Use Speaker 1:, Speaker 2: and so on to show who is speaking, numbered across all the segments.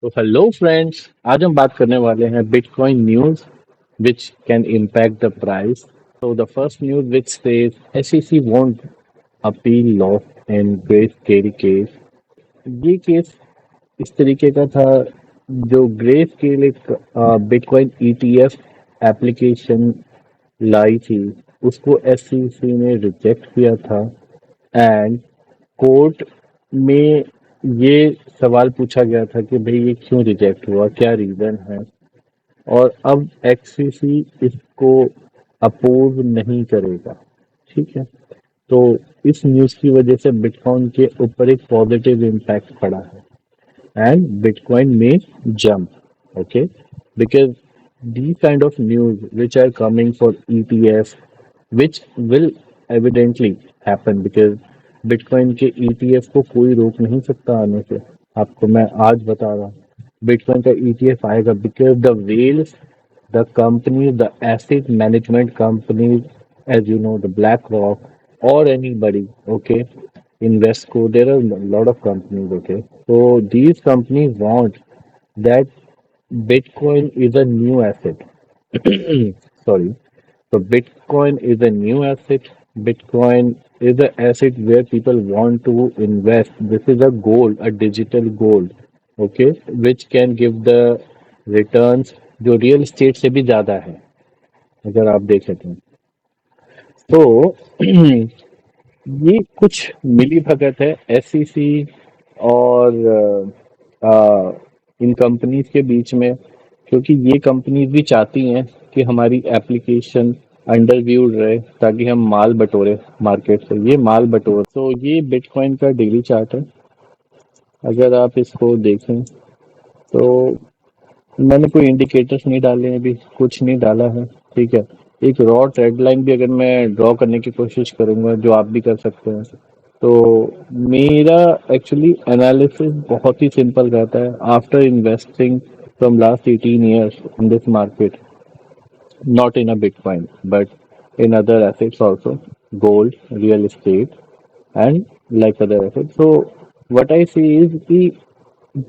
Speaker 1: तो hello friends, आज हम बात करने वाले हैं bitcoin news which can impact the price. So the first news which says SEC won't appeal loss in grayscale case. ये केस इस तरीके का था। जो ग्रे स्केल एक बिटकॉइन ईटीएफ एप्लीकेशन लाई थी, उसको एसईसी ने रिजेक्ट किया था। एंड कोर्ट में ये सवाल पूछा गया था कि भाई ये क्यों रिजेक्ट हुआ, क्या रीजन है। और अब एक्ससीसी इसको अपोज नहीं करेगा। ठीक है। तो इस न्यूज की वजह से बिटकॉइन के ऊपर एक पॉजिटिव इम्पैक्ट पड़ा है एंड बिटकॉइन में jump. Okay, because these kind of news which are coming for ETF, which will evidently happen because bitcoin के ईटीएफ को कोई रोक नहीं सकता आने से। आपको मैं आज बता रहा हूँ, बिटकॉइन का ईटीएफ आएगा because the whales, the companies, the asset management companies, as you know, the BlackRock or anybody, okay, Invesco, there are a lot of companies, okay. So these companies want that Bitcoin is a new asset. Sorry. So Bitcoin is a new asset. Bitcoin is an asset where people want to invest. This is a gold, a digital gold, okay, which can give the returns जो real estate से भी ज्यादा है, अगर आप देख सकें तो। ये कुछ मिली भगत है एसईसी और इन कंपनीज के बीच में, क्योंकि ये कंपनीज भी चाहती हैं कि हमारी एप्लीकेशन अंडर व्यूड रहे ताकि हम माल बटोरे मार्केट से। ये माल बटोर, तो ये बिटकॉइन का डेली चार्ट है। अगर आप इसको देखें तो मैंने कोई इंडिकेटर्स नहीं डाले हैं, अभी कुछ नहीं डाला है। ठीक है। एक रॉ ट्रेड लाइन भी अगर मैं ड्रॉ करने की कोशिश करूंगा, जो आप भी कर सकते हैं, तो मेरा एक्चुअली एनालिसिस बहुत ही सिंपल रहता है। After investing from last 18 years in this market, not in a Bitcoin, but in other assets also, gold, real estate, and like other assets. So what I see is कि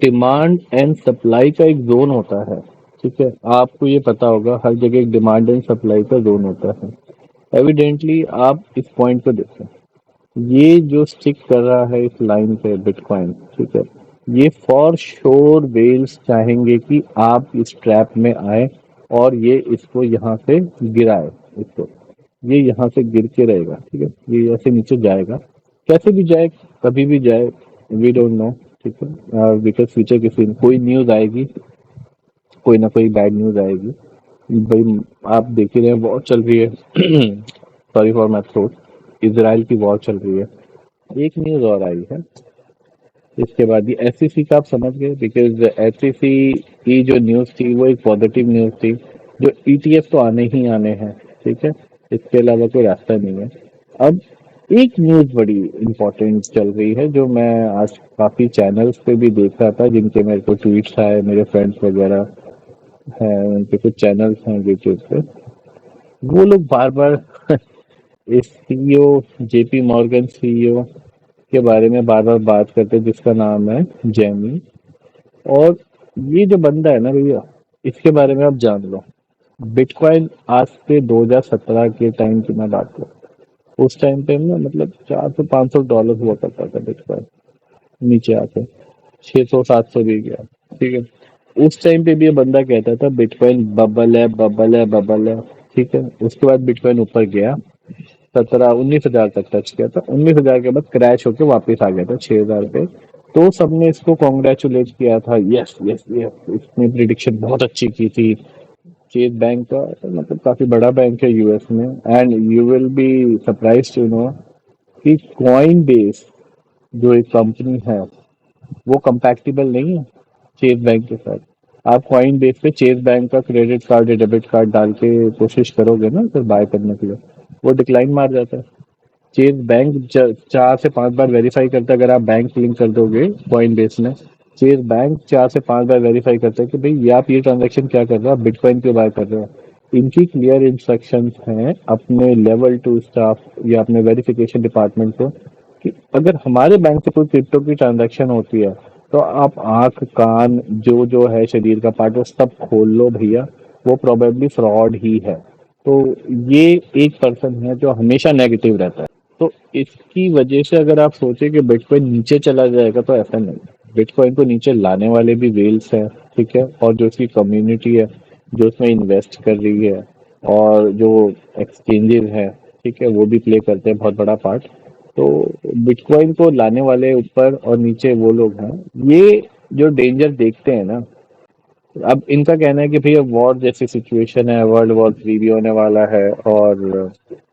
Speaker 1: demand and supply का एक zone होता है। ठीक है, आपको ये पता होगा हर जगह एक डिमांड एंड सप्लाई का जोन होता है। एविडेंटली आप इस पॉइंट को देखें, ये जो स्टिक कर रहा है इस लाइन पे बिटकॉइन, ठीक है, ये फॉर श्योर वेल्स चाहेंगे कि आप इस ट्रैप में आए और ये इसको यहाँ से गिराए। इसको, ये यहाँ से गिर के रहेगा। ठीक है, ये ऐसे नीचे जाएगा, कैसे भी जाए, कभी भी जाए, वी डोंट नो। ठीक है, बिकॉज फ्यूचर किसी कोई न्यूज आएगी, कोई ना कोई बैड न्यूज आएगी। भाई आप देख ही रहे हैं, वॉर चल रही है। Sorry for my throat, Israel की वॉर चल रही है। एक न्यूज और आई है इसके बाद, ये एसईसी का आप समझ गए, बिकॉज एसईसी की जो न्यूज थी वो एक पॉजिटिव न्यूज थी। जो ईटीएफ तो आने ही आने हैं, ठीक है, इसके अलावा कोई रास्ता नहीं है। अब एक न्यूज बड़ी इंपॉर्टेंट चल रही है, जो मैं आज काफी चैनल्स पे भी देख रहा था, जिनके मेरे को ट्वीट्स आए, मेरे फ्रेंड्स वगैरह हैं, उनके कुछ चैनल्स हैं यूट्यूब पे। वो लोग बार बार इस सीईओ, जेपी मॉर्गन सीईओ के बारे में बार बार बात करते हैं, जिसका नाम है जेमी। और ये जो बंदा है ना भैया, इसके बारे में आप जान लो। बिटकॉइन आज से 2017 के टाइम की मैं बात करूँ, उस टाइम पे ना मतलब $400-500 हुआ करता था बिटकॉइन, नीचे आके 600-700 भी गया। ठीक है, उस टाइम पे भी ये बंदा कहता था बिटकॉइन बबल है, बबल है, बबल है। ठीक है, उसके बाद बिटकॉइन ऊपर गया, 17-19 हजार तक टच किया था। 19 हजार के बाद क्रैश होकर वापस आ गया था 6 हजार पे। तो सबने इसको कॉन्ग्रेचुलेट किया था, यस यस यस, इसने प्रिडिक्शन बहुत अच्छी की थी। चेज बैंक का मतलब काफी बड़ा बैंक है यूएस में, and you will be surprise to know कि कॉइन बेस जो एक कंपनी है वो कंपैटिबल नहीं है चेज बैंक के साथ। आप कॉइन बेस पे चेज बैंक का क्रेडिट कार्ड या डेबिट कार्ड डाल के कोशिश करोगे ना फिर बाय करने के लिए, वो डिक्लाइन मार जाता है। चेज बैंक 4 से 5 बार वेरीफाई करता है, अगर आप बैंक लिंक कर दोगे कॉइन बेस में। चेज बैंक 4 से 5 बार वेरीफाई करता है कि भाई ये आप ये ट्रांजेक्शन क्या कर रहे हो, आप बिटकॉइन क्यों बाय कर रहे हो। इनकी क्लियर इंस्ट्रक्शंस हैं अपने लेवल 2 स्टाफ या अपने वेरिफिकेशन डिपार्टमेंट को कि अगर हमारे बैंक से कोई क्रिप्टो की ट्रांजैक्शन होती है तो आप आंख कान जो जो है शरीर का पार्ट वो सब खोल लो भैया, वो प्रोबेबली फ्रॉड ही है। तो ये एक पर्सन है जो हमेशा नेगेटिव रहता है। तो इसकी वजह से अगर आप सोचे कि बिटकॉइन नीचे चला जाएगा, तो ऐसा नहीं। बिटकॉइन को नीचे लाने वाले भी वेल्स हैं, ठीक है, और जो उसकी कम्युनिटी है जो उसमें इन्वेस्ट कर रही है, और जो एक्सचेंजेस हैं, ठीक है, वो भी प्ले करते हैं बहुत बड़ा पार्ट। तो बिटकॉइन को लाने वाले ऊपर और नीचे वो लोग हैं। ये जो डेंजर देखते हैं ना, अब इनका कहना है कि भैया वॉर जैसी सिचुएशन है, वर्ल्ड वॉर 3 भी होने वाला है, और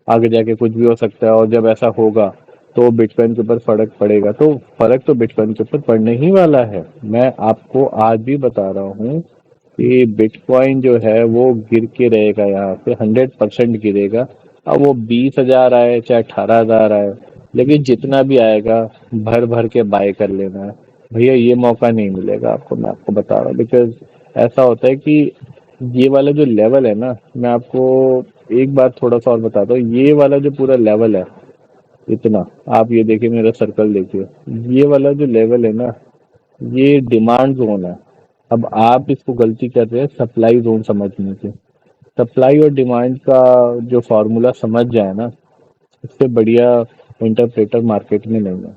Speaker 1: आगे जाके कुछ भी हो सकता है, और जब ऐसा होगा तो बिटकॉइन के ऊपर फर्क पड़ेगा। तो फर्क तो बिटकॉइन के ऊपर पड़ने ही वाला है। मैं आपको आज भी बता रहा हूँ कि बिटकॉइन जो है वो गिर के रहेगा, यहाँ से 100% गिरेगा। अब वो 20,000 आए चाहे 18,000 आए, लेकिन जितना भी आएगा भर भर के बाय कर लेना है भैया। ये मौका नहीं मिलेगा आपको, मैं आपको बता रहा हूँ। बिकॉज ऐसा होता है कि ये वाला जो लेवल है ना, मैं आपको एक बात थोड़ा सा और बताता हूँ। ये वाला जो पूरा लेवल है, इतना, आप ये देखिए, मेरा सर्कल देखिए, ये वाला जो लेवल है ना, ये डिमांड जोन है। अब आप इसको गलती कर रहे हैं सप्लाई जोन समझने की। सप्लाई और डिमांड का जो फॉर्मूला समझ जाए ना, इससे बढ़िया इंटरप्रेटर मार्केट में नहीं है।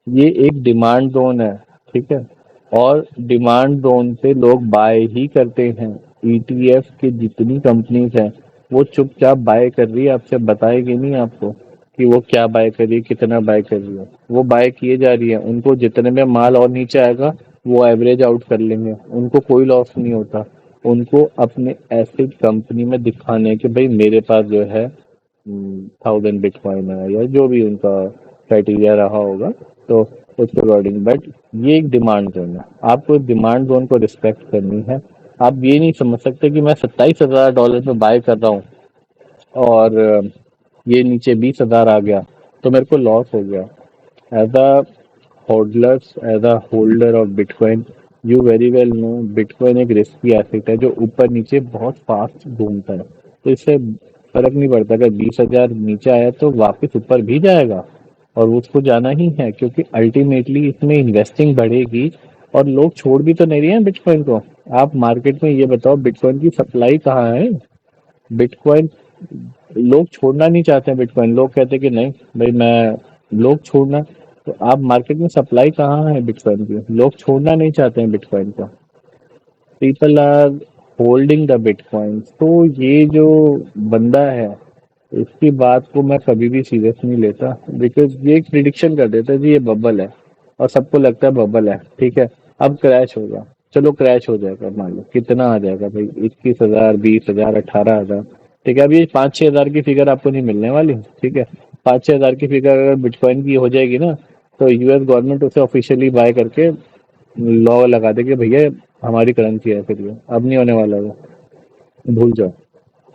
Speaker 1: ये एक डिमांड जोन है, ठीक है, और डिमांड जोन से लोग बाय ही करते हैं। ईटीएफ की जितनी कंपनीज हैं वो चुपचाप बाय कर रही है, आपसे बताएगी नहीं आपको कि वो क्या बाय कर रही है, कितना बाय कर रही है। वो बाय किए जा रही है, उनको जितने में माल और नीचे आएगा वो एवरेज आउट कर लेंगे, उनको कोई लॉस नहीं होता। उनको अपने एसेट कंपनी में दिखाने के भाई मेरे पास जो है 1,000 बिटकॉइन है, या जो भी उनका क्राइटेरिया रहा होगा, तो उसके अकॉर्डिंग। बट ये एक डिमांड जोन है, आपको डिमांड जोन को रिस्पेक्ट करनी है। आप ये नहीं समझ सकते कि मैं $27,000 में बाय कर रहा हूँ, और ये नीचे 20,000 आ गया तो मेरे को लॉस हो गया। As a holders, as a holder of bitcoin, you very well know bitcoin एक रिस्की एसेट है जो ऊपर नीचे बहुत फास्ट घूमता है। तो इससे फर्क नहीं पड़ता, अगर 20,000 नीचे आया तो वापस ऊपर भी जाएगा, और उसको जाना ही है, क्योंकि अल्टीमेटली इसमें इन्वेस्टिंग बढ़ेगी। और लोग छोड़ भी तो नहीं रहे हैं बिटकॉइन को। आप मार्केट में ये बताओ, बिटकॉइन की सप्लाई कहाँ है? बिटकॉइन लोग छोड़ना नहीं चाहते हैं। बिटकॉइन लोग कहते हैं कि नहीं भाई, मैं लोग छोड़ना, तो आप मार्केट में सप्लाई कहाँ है बिटकॉइन की? लोग छोड़ना नहीं चाहते हैं बिटकॉइन को। People are holding the bitcoin. तो ये जो बंदा है, इसकी बात को मैं कभी भी सीरियस नहीं लेता, बिकॉज ये एक प्रिडिक्शन कर देता है जी ये बबल है, और सबको लगता है बबल है, ठीक है। अब क्रैश होगा, चलो क्रैश हो जाएगा, मान लो कितना आ जाएगा भाई, 21,000, 20,000, 18,000, ठीक है। अब ये 5-6 हजार की फिगर आपको नहीं मिलने वाली, ठीक है। 5-6 हजार की फिगर अगर बिटकॉइन की हो जाएगी ना, तो यूएस गवर्नमेंट उसे ऑफिशियली बाय करके लॉ लगा देगी, भैया हमारी करेंसी है, फिर ये अब नहीं होने वाला, वो भूल जाओ।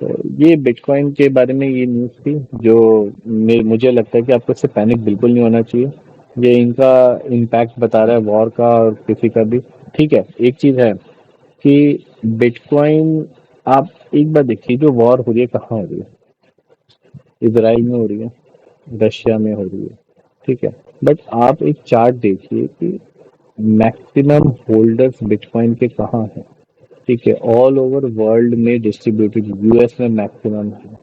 Speaker 1: तो ये बिटकॉइन के बारे में ये न्यूज़ थी, जो मुझे लगता है कि आपको इससे पैनिक बिल्कुल नहीं होना चाहिए। ये इनका इम्पैक्ट बता रहा है वॉर का, और किसी का भी, ठीक है। एक चीज़ है कि बिटकॉइन, आप एक बार देखिए, जो वॉर हो रही है कहाँ हो रही है? इसराइल में हो रही है, रशिया में हो रही है, ठीक है। बट आप एक चार्ट देखिए कि मैक्सिमम होल्डर्स बिटकॉइन के कहाँ हैं, ठीक है। ऑल ओवर वर्ल्ड में डिस्ट्रीब्यूटेड, यूएस में मैक्सिमम है,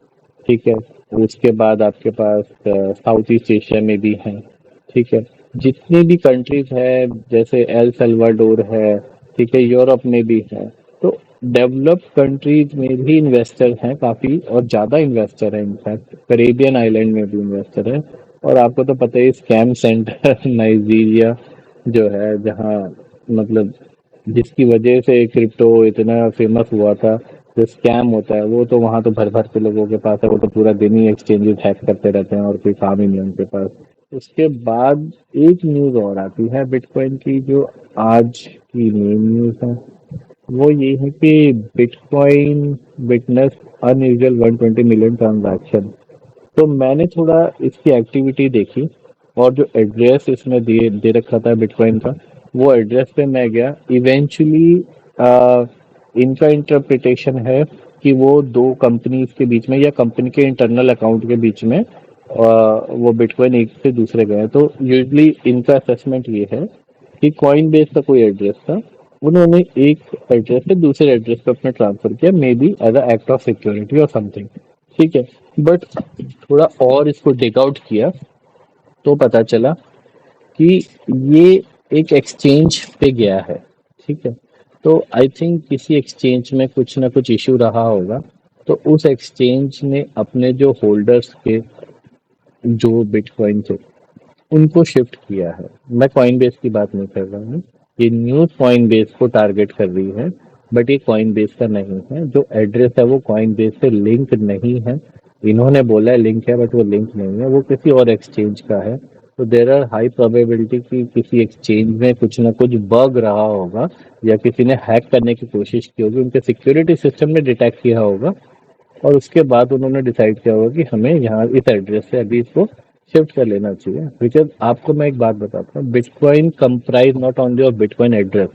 Speaker 1: ठीक है। उसके बाद आपके पास साउथ ईस्ट एशिया में भी हैं, ठीक है। जितनी भी कंट्रीज है, जैसे एल सल्वाडोर है, ठीक है, यूरोप में भी है। तो डेवलप्ड कंट्रीज में भी इन्वेस्टर हैं काफी, और ज्यादा इन्वेस्टर है, इनफैक्ट करेबियन आइलैंड में भी इन्वेस्टर है। और आपको तो पता है स्कैम सेंटर नाइजीरिया जो है, जहाँ मतलब जिसकी वजह से क्रिप्टो इतना फेमस हुआ था, जो स्कैम होता है वो तो वहां तो भर भर के लोगों के पास है, वो तो पूरा दिन ही एक्सचेंजेस हैक करते रहते हैं और कोई काम ही नहीं है उनके पास। उसके बाद एक न्यूज और आती है बिटकॉइन की, जो आज की मेन न्यूज है, वो ये है कि bitcoin witness unusual 120 million transaction. तो मैंने थोड़ा इसकी एक्टिविटी देखी, और जो एड्रेस इसमें दे रखा था बिटकॉइन का, वो एड्रेस पे मैं गया। इवेंचुअली इनका इंटरप्रिटेशन है कि वो दो कंपनीज के बीच में, या कंपनी के इंटरनल अकाउंट के बीच में वो बिटकॉइन एक से दूसरे गए हैं। तो यूजली इनका असेसमेंट ये है कि कॉइन बेस का कोई एड्रेस था, उन्होंने एक एड्रेस से दूसरे एड्रेस पे अपने ट्रांसफर किया, maybe as a act of security और समथिंग। ठीक है, बट थोड़ा और इसको टेक आउट किया तो पता चला कि ये एक एक्सचेंज पे गया है। ठीक है, तो आई थिंक किसी एक्सचेंज में कुछ ना कुछ इशू रहा होगा, तो उस एक्सचेंज ने अपने जो होल्डर्स के जो बिटकॉइन थे उनको शिफ्ट किया है। मैं कॉइन बेस की बात नहीं कर रहा हूँ, ये न्यूज कॉइन बेस को टारगेट कर रही है, बट ये कॉइन बेस का नहीं है। जो एड्रेस है वो कॉइन बेस से लिंक नहीं है। इन्होंने बोला है लिंक है, बट वो लिंक नहीं है, वो किसी और एक्सचेंज का है। तो देर आर हाई प्रोबेबिलिटी कि किसी एक्सचेंज में कुछ ना कुछ बग रहा होगा, या किसी ने हैक करने की कोशिश की होगी, उनके सिक्योरिटी सिस्टम ने डिटेक्ट किया होगा, और उसके बाद उन्होंने डिसाइड किया होगा कि हमें यहाँ इस एड्रेस से अभी इसको शिफ्ट कर लेना चाहिए। बिकॉज आपको मैं एक बात बताता हूँ, bitcoin comprise not only of bitcoin address,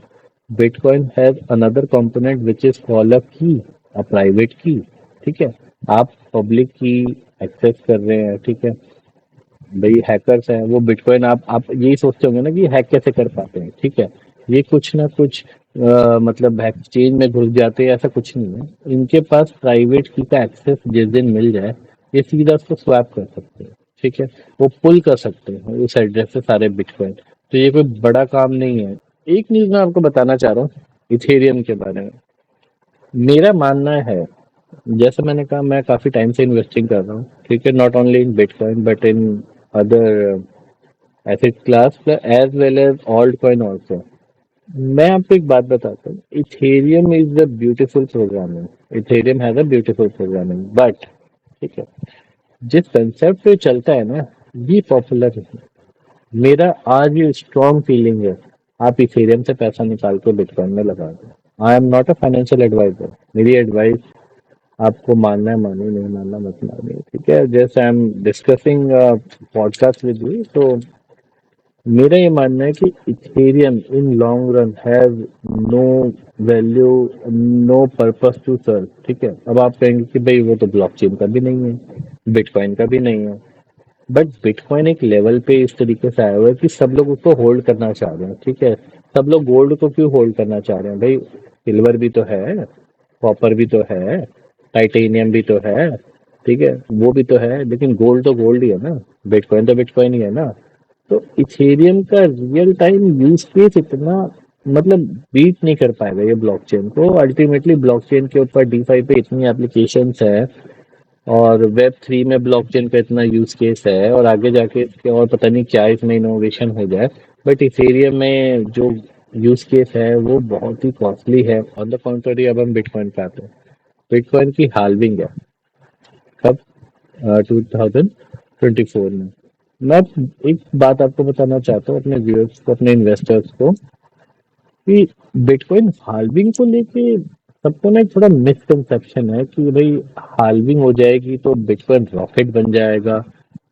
Speaker 1: bitcoin has another component which is called a की, अ प्राइवेट की। ठीक है, आप पब्लिक की एक्सेस कर रहे हैं। ठीक है भाई, हैकर्स हैं वो बिटकॉइन, आप यही सोचते होंगे ना कि हैक कैसे कर पाते हैं। ठीक है, ये कुछ ना कुछ मतलब एक्सचेंज में घुस जाते हैं, ऐसा कुछ नहीं है। इनके पास प्राइवेट की का एक्सेस जिस दिन मिल जाए, ये सीधा उसको स्वैप कर सकते हैं। ठीक है, वो पुल कर सकते हैं उस एड्रेस से सारे बिटकॉइन। तो ये कोई बड़ा काम नहीं है। एक न्यूज मैं आपको बताना चाह रहा हूँ इथेरियम के बारे में। मेरा मानना है, जैसे मैंने कहा, मैं काफी टाइम से इन्वेस्टिंग कर रहा हूँ। ठीक है, not only in bitcoin but in other asset class as well as altcoin also. मैं आपको एक बात बताता हूँ, Ethereum is a beautiful programming, Ethereum has a beautiful programming, but ठीक है, जिस कंसेप्ट पे चलता है ना, ये पॉपुलर है। मेरा आज ये स्ट्रॉन्ग फीलिंग है, आप इथेरियम से पैसा निकाल के बिटकॉइन में लगा दो। I am not a financial advisor, मेरी एडवाइस आपको मानना है मानिए, नहीं मानना मत मानिए। ठीक है, जैसे I am discussing podcast with you, तो मेरा ये मानना है कि Ethereum in long run have no value, no purpose to serve. ठीक है, अब आप कहेंगे कि भाई वो तो ब्लॉकचेन का भी नहीं है, बिटकॉइन का भी नहीं है, बट बिटकॉइन एक लेवल पे इस तरीके से आया हुआ है कि सब लोग उसको होल्ड करना चाह रहे हैं। ठीक है, सब लोग गोल्ड को क्यों होल्ड करना चाह रहे हैं भाई? सिल्वर भी तो है, कॉपर भी तो है, टाइटेनियम भी तो है। ठीक है, वो भी तो है, लेकिन गोल्ड तो गोल्ड ही है ना, बिटकॉइन तो बिटकॉइन ही है ना। तो इथेरियम का रियल टाइम यूज केस इतना, मतलब बीट नहीं कर पाएगा ये ब्लॉकचेन को। अल्टीमेटली ब्लॉकचेन के ऊपर डीफाई पे इतनी एप्लीकेशंस है, और वेब थ्री में ब्लॉकचेन का इतना यूज केस है, और आगे जाके इसके और पता नहीं क्या इसमें इनोवेशन हो जाए। बट इथेरियम में जो यूज केस है वो बहुत ही कॉस्टली है। ऑन द कॉन्ट्ररी, अब हम बिटकॉइन पे आते हैं। बिटकॉइन की हाल्विंग है कब? 2024 में। मैं एक बात आपको बताना चाहता हूँ, अपने व्यूअर्स को, अपने इन्वेस्टर्स को, कि बिटकॉइन हाल्विंग को लेके सबको ना एक थोड़ा मिसकंसेप्शन है कि भाई हाल्विंग हो जाएगी तो बिटकॉइन रॉकेट बन जाएगा।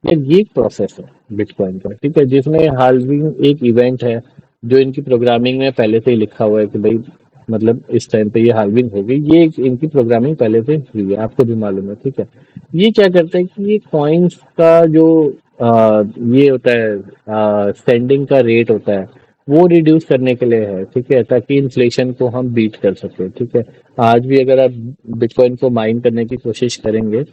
Speaker 1: ये एक प्रोसेस है बिटकॉइन का। ठीक है, जिसमें हाल्विंग एक इवेंट है जो इनकी प्रोग्रामिंग में पहले से ही लिखा हुआ है कि भाई मतलब इस टाइम पे ये हाल्विंग होगी। ये इनकी प्रोग्रामिंग पहले से हुई है, आपको भी मालूम है। ठीक है, ये क्या करता है कि ये कॉइन्स का जो ये होता है स्टैंडिंग का रेट होता है, वो रिड्यूस करने के लिए है। ठीक है, ताकि इन्फ्लेशन को हम बीट कर सके। ठीक है, आज भी अगर आप बिटकॉइन को माइन करने की कोशिश करेंगे,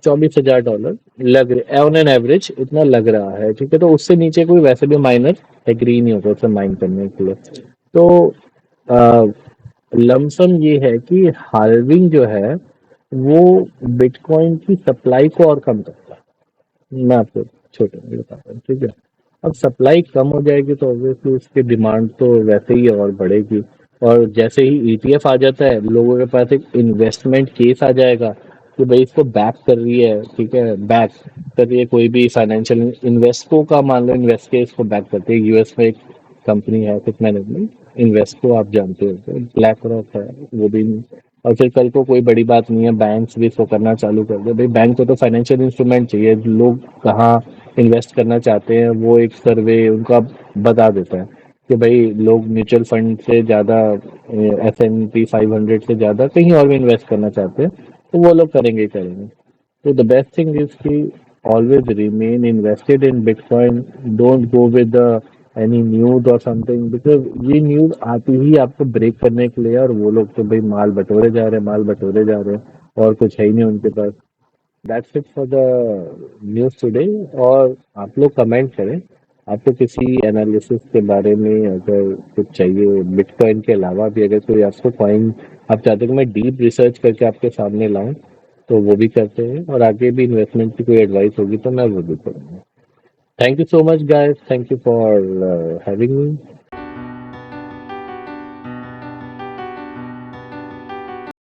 Speaker 1: $24,000 लग रहे ऑन एन एवरेज, इतना लग रहा है। ठीक है, तो उससे नीचे कोई वैसे भी माइनर एग्री नहीं होता उसे माइन करने के लिए। तो लमसम ये है कि हार्विंग जो है वो बिटकॉइन की सप्लाई को और कम करता है। मैं आपको छोटे में बताता हूँ। ठीक है, अब सप्लाई कम हो जाएगी तो ऑब्वियसली उसकी डिमांड तो वैसे ही और बढ़ेगी। और जैसे ही ईटीएफ आ जाता है, लोगों के पास एक इन्वेस्टमेंट केस आ जाएगा कि भाई इसको बैक कर रही है। ठीक है, बैक कर रही है कोई भी फाइनेंशियल इन्वेस्टको का, मान लो इन्वेस्ट के इसको बैक करते हैं। यूएस में एक कंपनी है एसेट मैनेजमेंट, इन्वेस्टको, आप जानते हो, ब्लैक रॉक है वो भी। और फिर कल को कोई बड़ी बात नहीं है, बैंक्स भी इसको करना चालू कर दे। भाई बैंक को तो फाइनेंशियल इंस्ट्रूमेंट चाहिए, लोग कहाँ इन्वेस्ट करना चाहते हैं वो एक सर्वे उनका बता देता है कि भाई लोग म्यूचुअल फंड से ज़्यादा, S&P 500 से ज़्यादा कहीं और भी इन्वेस्ट करना चाहते हैं, तो वो लोग करेंगे ही करेंगे। तो द बेस्ट थिंग इज कि always remain invested in Bitcoin. Don't go with the any news और समथिंग, बिकॉज ये न्यूज आती ही आपको ब्रेक करने के लिए, और वो लोग तो भाई माल बटोरे जा रहे हैं, माल बटोरे जा रहे हैं, और कुछ है ही नहीं उनके पास। That's it for the news today. और आप लोग कमेंट करें, आपको किसी एनालिसिस के बारे में अगर कुछ चाहिए बिटकॉइन के अलावा भी, अगर कोई आपको कॉइन आप चाहते हो कि मैं डीप रिसर्च करके आपके सामने लाऊं, तो वो भी करते हैं, और आगे भी इन्वेस्टमेंट की कोई एडवाइस होगी तो मैं वो भी करूँगा। Thank you so much guys, thank you for having me.